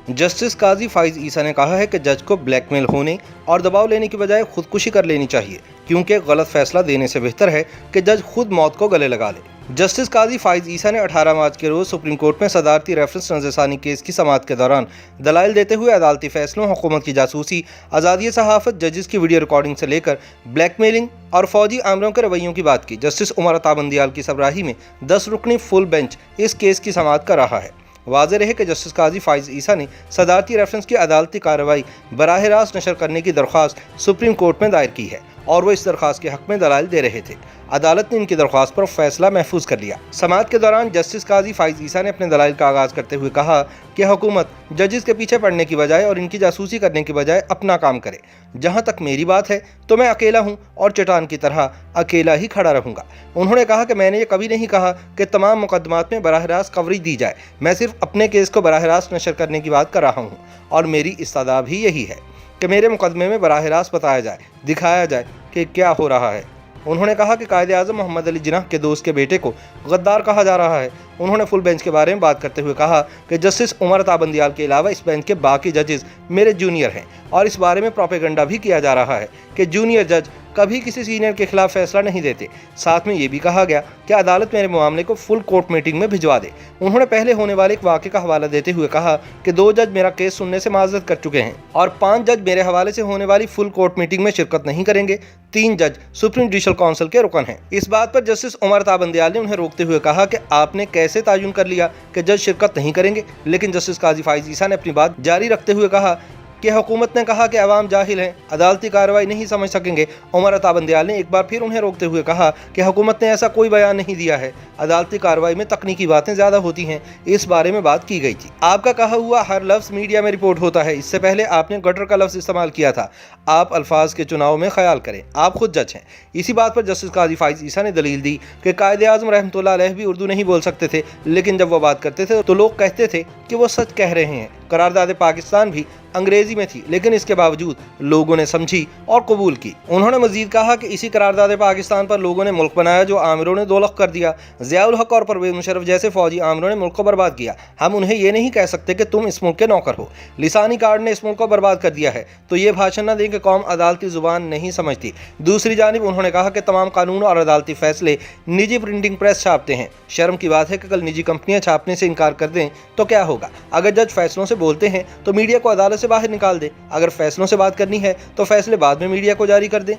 Justice काजी फाइज ईसा ने कहा है कि जज को ब्लैकमेल होने और दबाव लेने की बजाय खुदकुशी कर लेनी चाहिए, क्योंकि गलत फैसला देने से बेहतर है कि जज खुद मौत को गले लगा ले। जस्टिस काजी फाइज ईसा ने 18 मार्च के रोज सुप्रीम कोर्ट में सदारती रेफरेंस नजरसानी केस की समाअत के दौरान दलाइल देते हुए अदालती फैसलों, हुकूमत की जासूसी, आज़ादी सहाफ़त, जजेस की वीडियो रिकॉर्डिंग से लेकर ब्लैकमेलिंग और फौजी आमरों के रवैयों की बात की। जस्टिस उमर अता बंदियाल की सरबराही में 10 रुकनी फुल बेंच इस केस की समाअत कर रहा है। वाज़ेह रहे कि जस्टिस काजी फाइज ईसा ने सदारती रेफरेंस की अदालती कार्रवाई बराह रास्त नशर करने की दरख्वास्त सुप्रीम कोर्ट में दायर की है और वो इस दरख्वास्त के हक में दलाइल दे रहे थे। अदालत ने इनकी दरख्वास्त पर फैसला महफूज कर लिया। समाअत के दौरान जस्टिस काजी फाइज ईसा ने अपने दलाइल का आगाज़ करते हुए कहा कि हुकूमत जजेस के पीछे पड़ने की बजाय और इनकी जासूसी करने की बजाय अपना काम करे। जहां तक मेरी बात है तो मैं अकेला हूं और चट्टान की तरह अकेला ही खड़ा रहूंगा। उन्होंने कहा कि मैंने ये कभी नहीं कहा कि तमाम मुकदमात में बराह रास्त कवरेज दी जाए। मैं सिर्फ अपने केस को बराह रास्त नशर करने की बात कर रहा हूँ और मेरी इस्तादा भी यही है कि मेरे मुकदमे में बराह रास्त बताया जाए, दिखाया जाए कि क्या हो रहा है। उन्होंने कहा कि कायदे आज़म मोहम्मद अली जिन्नाह के दोस्त के बेटे को गद्दार कहा जा रहा है। उन्होंने फुल बेंच के बारे में बात करते हुए कहा कि जस्टिस उमर अता बंदियाल के अलावा इस बेंच के बाकी जजेस मेरे जूनियर हैं और इस बारे में प्रोपेगेंडा भी किया जा रहा है कि जूनियर जज कभी किसी सीनियर के खिलाफ फैसला नहीं देते। साथ में ये भी कहा गया कि अदालत मेरे मामले को फुल कोर्ट मीटिंग में भिजवा दे। उन्होंने पहले होने वाले एक वाक़े का हवाला देते हुए कहा कि 2 जज मेरा केस सुनने से माजरत कर चुके हैं और 5 जज मेरे हवाले से होने वाली फुल कोर्ट मीटिंग में शिरकत नहीं करेंगे। 3 जज सुप्रीम जुडिशल काउंसिल के रुकन हैं। इस बात पर जस्टिस उमर अता बंदियाल ने उन्हें रोकते हुए कहा कि आपने कैसे तायुन कर लिया कि जज शिरकत नहीं करेंगे। लेकिन जस्टिस काजी फाइज ईसा ने अपनी बात जारी रखते हुए कहा कि हुकूमत ने कहा कि अवाम जाहिल हैं, अदालती कार्रवाई नहीं समझ सकेंगे। उमर अता बंदियाल ने एक बार फिर उन्हें रोकते हुए कहा कि हुकूमत ने ऐसा कोई बयान नहीं दिया है, अदालती कार्रवाई में तकनीकी बातें ज़्यादा होती हैं, इस बारे में बात की गई थी। आपका कहा हुआ हर लफ्ज़ मीडिया में रिपोर्ट होता है। इससे पहले आपने गटर का लफ्ज़ इस्तेमाल किया था। आप अल्फाज के चुनाव में ख्याल करें, आप खुद जज हैं। इसी बात पर जस्टिस काजी फाइज ईसा ने दलील दी कि कायदे आज़म रहमतुल्लाह अलैह भी उर्दू नहीं बोल सकते थे, लेकिन जब वो बात करते थे तो लोग कहते थे कि वो सच कह रहे हैं। करारदाद पाकिस्तान भी अंग्रेजी में थी, लेकिन इसके बावजूद लोगों ने समझी और कबूल की। उन्होंने मजीद कहा कि इसी करारदाद पाकिस्तान पर लोगों ने मुल्क बनाया जो आमिरों ने दोलख कर दिया। ज़ियाउल हक और परवेज़ मुशर्रफ जैसे फौजी आमिरों ने मुल्क को बर्बाद किया। हम उन्हें ये नहीं कह सकते कि तुम इस मुल्क के नौकर हो। लिसानी कार्ड ने इस मुल्क को बर्बाद कर दिया है, तो ये भाषण न दें कि कौम अदालती ज़ुबान नहीं समझती। दूसरी जानिब उन्होंने कहा कि तमाम कानून और अदालती फैसले निजी प्रिंटिंग प्रेस छापते हैं। शर्म की बात है कि कल निजी कंपनियां छापने से इनकार कर दें तो क्या होगा। अगर जज फैसलों से बोलते हैं तो मीडिया को अदालत से बाहर निकाल दे। अगर फैसलों से बात करनी है तो फैसले बाद में मीडिया को जारी कर दें।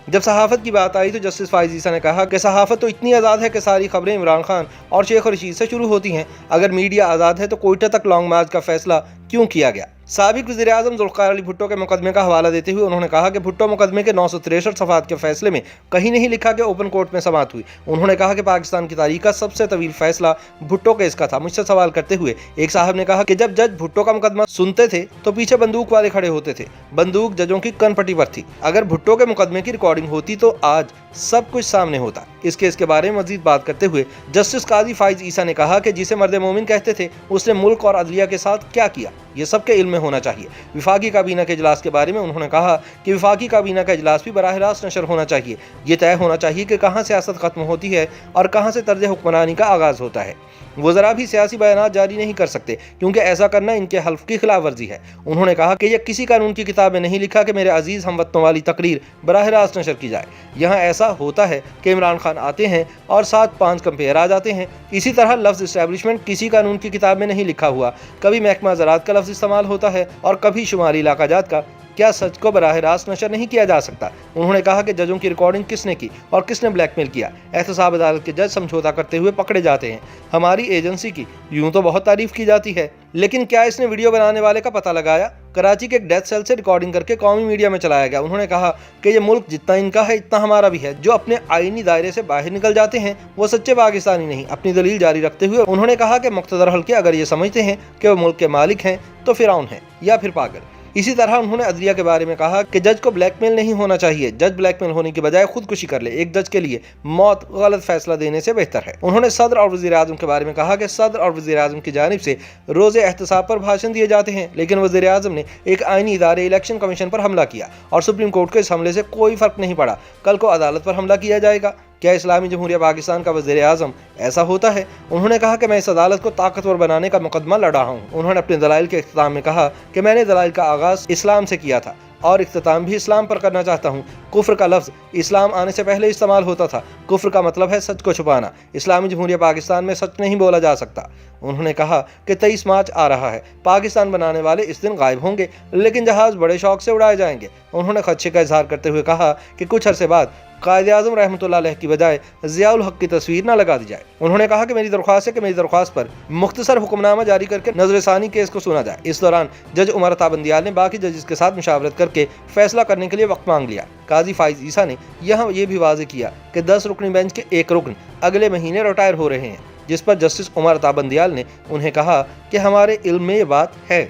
जब सहाफ़त की बात आई तो जस्टिस फाइज ईसा ने कहा कि सहाफ़त तो इतनी आज़ाद है कि सारी खबरें इमरान खान और शेख रशीद से शुरू होती हैं। अगर मीडिया आज़ाद है तो कोयटा तक लॉन्ग मार्च का फैसला क्यों किया गया। साबिक वज़ीर-ए-आज़म ज़ुल्फ़िकार अली भुट्टो के मुकदमे का हवाला देते हुए उन्होंने कहा कि भुट्टो मुकदमे के 963 सफ़ात के फैसले में कहीं नहीं लिखा कि ओपन कोर्ट में समाअत हुई। उन्होंने कहा कि पाकिस्तान की तारीख का सबसे तवील फैसला भुट्टो केस का था। मुझसे सवाल करते हुए एक साहब ने कहा कि जब जज भुट्टो का मुकदमा सुनते थे तो पीछे बंदूक वाले खड़े होते थे, बंदूक जजों की कनपट्टी पर थी। अगर भुट्टो के मुकदमे की रिकॉर्डिंग होती तो आज सब कुछ सामने होता। इस केस के बारे में मजीद बात करते हुए जस्टिस काजी फाइज ईसा ने कहा कि जिसे मर्द मोमिन कहते थे उसने मुल्क और अदलिया के साथ क्या किया, ये सबके इल्म में होना चाहिए। विफाकी काबीना के इजलास के बारे में उन्होंने कहा कि विफाकी काबीना का इजलास भी बराह रास्त नशर होना चाहिए। ये तय होना चाहिए कि कहाँ सियासत खत्म होती है और कहाँ से तर्ज हुक्मरानी का आगाज़ होता है। वज़रा भी सियासी बयानात जारी नहीं कर सकते, क्योंकि ऐसा करना इनके हल्फ की खिलाफ वर्जी है। उन्होंने कहा कि यह किसी कानून की किताब में नहीं लिखा कि मेरे अजीज़ हमवतनों वाली तकरीर बराह रास्त नशर की जाए। यहाँ ऐसा होता है कि इमरान खान आते हैं और 7-5 कंपेयर आ जाते हैं। इसी तरह लफ्ज़ इस्टेब्लिशमेंट किसी कानून की किताब में नहीं लिखा हुआ। कभी महकमा ज़राअत का लफ्ज़ इस्तेमाल होता है और कभी शुमारी इलाका जात का। क्या सच को बराह रास्त नशर नहीं किया जा सकता। उन्होंने कहा कि जजों की रिकॉर्डिंग किसने की और किसने ब्लैकमेल किया। एहतसाब अदालत के जज समझौता करते हुए पकड़े जाते हैं। हमारी एजेंसी की यूं तो बहुत तारीफ की जाती है, लेकिन क्या इसने वीडियो बनाने वाले का पता लगाया। कराची के एक डेथ सेल से रिकॉर्डिंग करके कौमी मीडिया में चलाया गया। उन्होंने कहा कि ये मुल्क जितना इनका है इतना हमारा भी है। जो अपने आईनी दायरे से बाहर निकल जाते हैं वो सच्चे पाकिस्तानी नहीं। अपनी दलील जारी रखते हुए उन्होंने कहा कि मुख्तदर हल्के अगर ये समझते हैं कि वो मुल्क के मालिक हैं तो फिरौन हैं या फिर पागल। इसी तरह उन्होंने अदलिया के बारे में कहा कि जज को ब्लैकमेल नहीं होना चाहिए। जज ब्लैकमेल होने की बजाय खुदकुशी कर ले। एक जज के लिए मौत गलत फैसला देने से बेहतर है। उन्होंने सदर और वज़ीर-ए-आज़म के बारे में कहा कि सदर और वज़ीर-ए-आज़म की जानिब से रोज़े एहतसाब पर भाषण दिए जाते हैं, लेकिन वज़ीर-ए-आज़म ने एक आईनी इदारे इलेक्शन कमीशन पर हमला किया और सुप्रीम कोर्ट को इस हमले से कोई फ़र्क नहीं पड़ा। कल को अदालत पर हमला किया जाएगा। کیا اسلامی جمہوریہ پاکستان کا وزیر اعظم ایسا ہوتا ہے؟ انہوں نے کہا کہ میں اس عدالت کو طاقتور بنانے کا مقدمہ لڑ رہا ہوں۔ انہوں نے اپنے دلائل کے اختتام میں کہا کہ میں نے دلائل کا آغاز اسلام سے کیا تھا اور اختتام بھی اسلام پر کرنا چاہتا ہوں۔ کفر کا لفظ اسلام آنے سے پہلے استعمال ہوتا تھا۔ کفر کا مطلب ہے سچ کو چھپانا۔ اسلامی جمہوریہ پاکستان میں سچ نہیں بولا جا سکتا۔ انہوں نے کہا کہ 23 مارچ آ رہا ہے، پاکستان بنانے والے اس دن غائب ہوں گے، لیکن جہاز بڑے شوق سے اڑائے جائیں گے۔ انہوں نے خدشے کا اظہار کرتے ہوئے کہا کہ کچھ عرصے بعد قائد اعظم رحمۃ اللہ علیہ کی بجائے ضیاء الحق کی تصویر نہ لگا دی جائے۔ انہوں نے کہا کہ میری درخواست ہے کہ میری درخواست پر مختصر حکم نامہ جاری کر کے نظر ثانی کیس کو سنا جائے۔ اس دوران جج عمر عطا بندیال نے باقی ججز کے ساتھ مشاورت کر کے فیصلہ کرنے کے لیے وقت مانگ لیا۔ قاضی فائز عیسیٰ نے یہاں یہ بھی واضح کیا کہ 10 رکنی بینچ کے ایک رکن اگلے مہینے ریٹائر ہو رہے ہیں، جس پر جسٹس عمر عطا بندیال نے انہیں کہا کہ ہمارے علم میں یہ بات ہے۔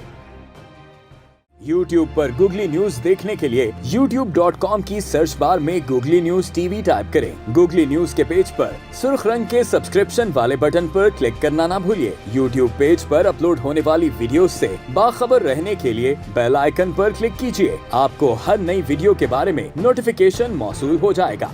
YouTube پر گوگلی نیوز دیکھنے کے لیے youtube.com کی سرچ بار میں googly news T V type کریں۔ گوگلی نیوز کے پیج پر سرخ رنگ کے سبسکرپشن والے بٹن پر کلک کرنا نہ بھولیے۔ YouTube پیج پر اپلوڈ ہونے والی ویڈیوز سے باخبر رہنے کے لیے بیل آئیکن پر کلک کیجیے۔ آپ کو ہر نئی ویڈیو کے بارے میں نوٹیفیکیشن موصول ہو جائے گا۔